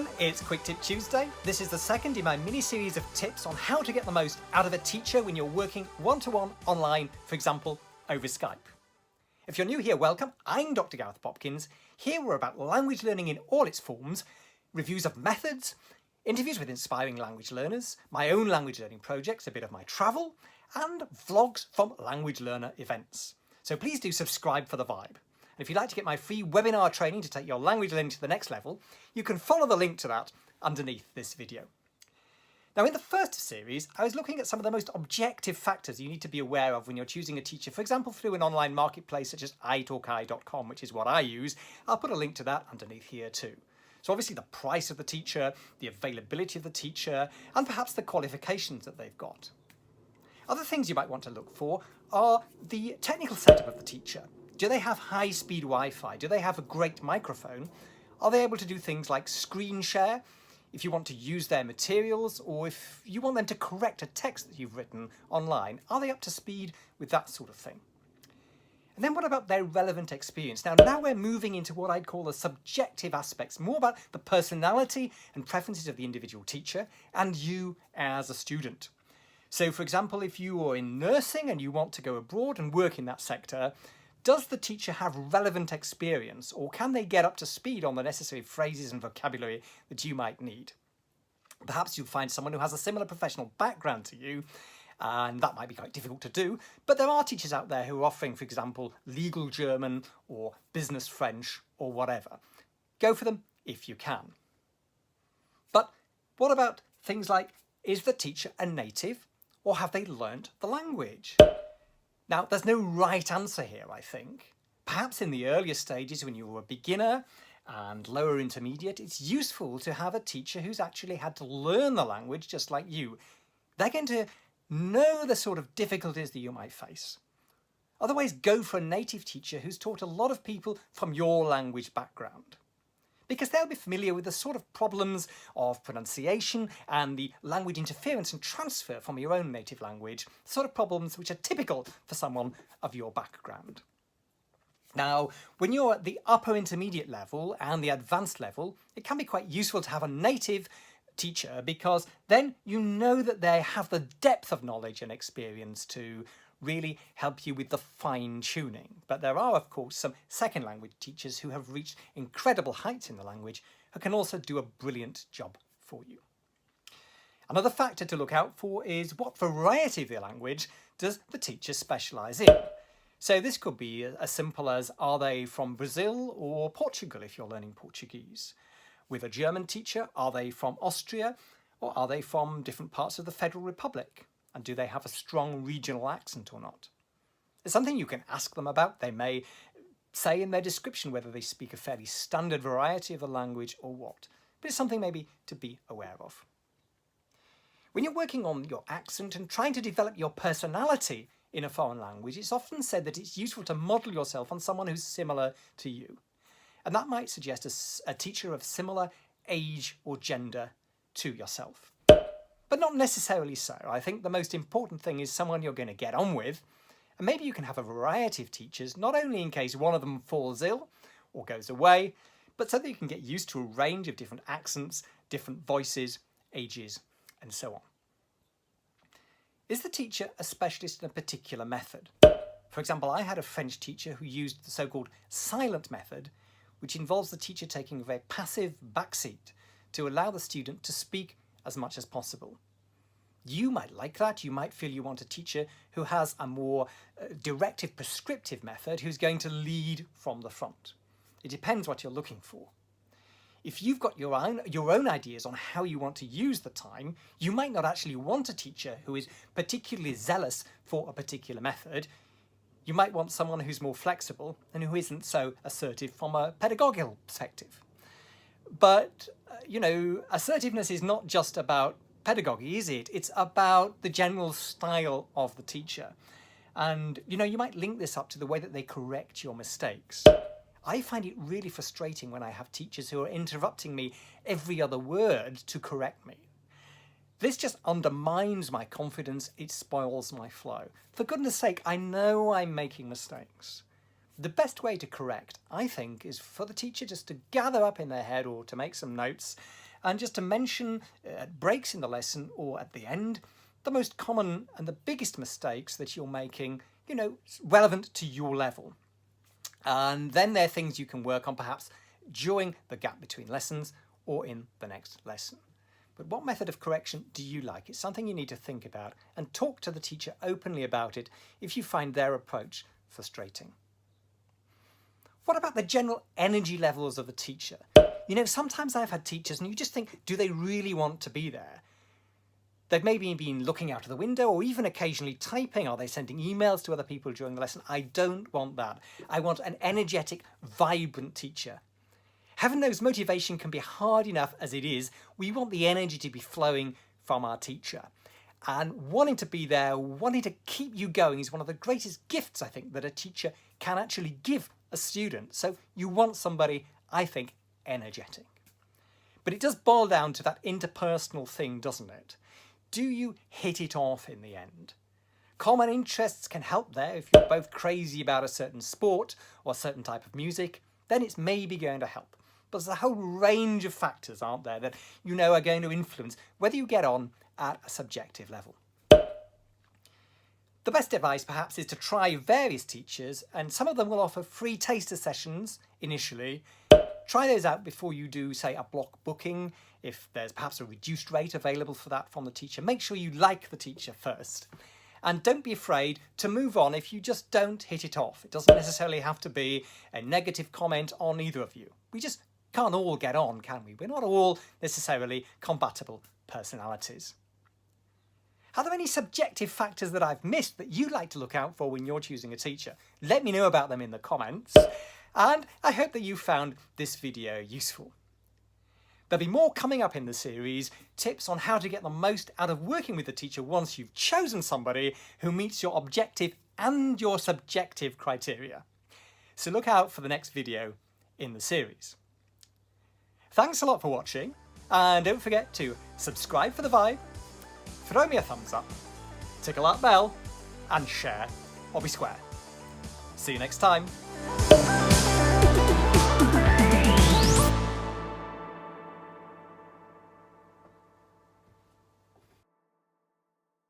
everyone, it's Quick Tip Tuesday. This is the second in my mini-series of tips on how to get the most out of a teacher when you're working one-to-one online, for example, over Skype. If you're new here, welcome. I'm Dr. Gareth Popkins. Here we're about language learning in all its forms, reviews of methods, interviews with inspiring language learners, my own language learning projects, a bit of my travel, and vlogs from language learner events. So please do subscribe for the vibe. And if you'd like to get my free webinar training to take your language learning to the next level, you can follow the link to that underneath this video. Now, in the first series, I was looking at some of the most objective factors you need to be aware of when you're choosing a teacher, for example, through an online marketplace such as italki.com, which is what I use. I'll put a link to that underneath here too. So obviously the price of the teacher, the availability of the teacher, and perhaps the qualifications that they've got. Other things you might want to look for are the technical setup of the teacher. Do they have high-speed Wi-Fi? Do they have a great microphone? Are they able to do things like screen share if you want to use their materials, or if you want them to correct a text that you've written online? Are they up to speed with that sort of thing? And then what about their relevant experience? Now we're moving into what I'd call the subjective aspects, more about the personality and preferences of the individual teacher and you as a student. So for example, if you are in nursing and you want to go abroad and work in that sector, does the teacher have relevant experience, or can they get up to speed on the necessary phrases and vocabulary that you might need? Perhaps you'll find someone who has a similar professional background to you, and that might be quite difficult to do, but there are teachers out there who are offering, for example, legal German or business French or whatever. Go for them if you can. But what about things like, is the teacher a native, or have they learnt the language? Now, there's no right answer here, I think. Perhaps in the earlier stages when you're a beginner and lower intermediate, it's useful to have a teacher who's actually had to learn the language just like you. They're going to know the sort of difficulties that you might face. Otherwise, go for a native teacher who's taught a lot of people from your language background, because they'll be familiar with the sort of problems of pronunciation and the language interference and transfer from your own native language, the sort of problems which are typical for someone of your background. Now, when you're at the upper intermediate level and the advanced level, it can be quite useful to have a native teacher, because then you know that they have the depth of knowledge and experience to really help you with the fine-tuning. But there are, of course, some second language teachers who have reached incredible heights in the language who can also do a brilliant job for you. Another factor to look out for is what variety of the language does the teacher specialise in. So this could be as simple as, are they from Brazil or Portugal if you're learning Portuguese? With a German teacher, are they from Austria, or are they from different parts of the Federal Republic? And do they have a strong regional accent or not? It's something you can ask them about. They may say in their description whether they speak a fairly standard variety of the language or what. But it's something maybe to be aware of. When you're working on your accent and trying to develop your personality in a foreign language, it's often said that it's useful to model yourself on someone who's similar to you. And that might suggest a teacher of similar age or gender to yourself. But not necessarily so. I think the most important thing is someone you're going to get on with. And maybe you can have a variety of teachers, not only in case one of them falls ill or goes away, but so that you can get used to a range of different accents, different voices, ages, and so on. Is the teacher a specialist in a particular method? For example, I had a French teacher who used the so-called silent method, which involves the teacher taking a very passive backseat to allow the student to speak as much as possible. You might like that. You might feel you want a teacher who has a more directive, prescriptive method, who's going to lead from the front. It depends what you're looking for. If you've got your own ideas on how you want to use the time, you might not actually want a teacher who is particularly zealous for a particular method. You might want someone who's more flexible and who isn't so assertive from a pedagogical perspective. But, assertiveness is not just about pedagogy, is it? It's about the general style of the teacher. And, you might link this up to the way that they correct your mistakes. I find it really frustrating when I have teachers who are interrupting me every other word to correct me. This just undermines my confidence. It spoils my flow. For goodness sake, I know I'm making mistakes. The best way to correct, I think, is for the teacher just to gather up in their head or to make some notes and just to mention at breaks in the lesson or at the end, the most common and the biggest mistakes that you're making, relevant to your level. And then there are things you can work on perhaps during the gap between lessons or in the next lesson. But what method of correction do you like? It's something you need to think about and talk to the teacher openly about it if you find their approach frustrating. What about the general energy levels of the teacher? Sometimes I've had teachers and you just think, do they really want to be there? They've maybe been looking out of the window or even occasionally typing. Are they sending emails to other people during the lesson? I don't want that. I want an energetic, vibrant teacher. Heaven knows motivation can be hard enough as it is. We want the energy to be flowing from our teacher. And wanting to be there, wanting to keep you going is one of the greatest gifts, I think, that a teacher can actually give a student. So you want somebody, I think, energetic. But it does boil down to that interpersonal thing, doesn't it? Do you hit it off in the end? Common interests can help there. If you're both crazy about a certain sport or a certain type of music, then it's maybe going to help. But there's a whole range of factors, aren't there, that are going to influence whether you get on at a subjective level. The best advice perhaps is to try various teachers, and some of them will offer free taster sessions initially. Try those out before you do, say, a block booking. If there's perhaps a reduced rate available for that from the teacher, make sure you like the teacher first. And don't be afraid to move on if you just don't hit it off. It doesn't necessarily have to be a negative comment on either of you. We just can't all get on, can we? We're not all necessarily compatible personalities. Are there any subjective factors that I've missed that you'd like to look out for when you're choosing a teacher? Let me know about them in the comments. And I hope that you found this video useful. There'll be more coming up in the series, tips on how to get the most out of working with a teacher once you've chosen somebody who meets your objective and your subjective criteria. So look out for the next video in the series. Thanks a lot for watching, and don't forget to subscribe for the vibe, throw me a thumbs up, tickle that bell, and share or be square. See you next time.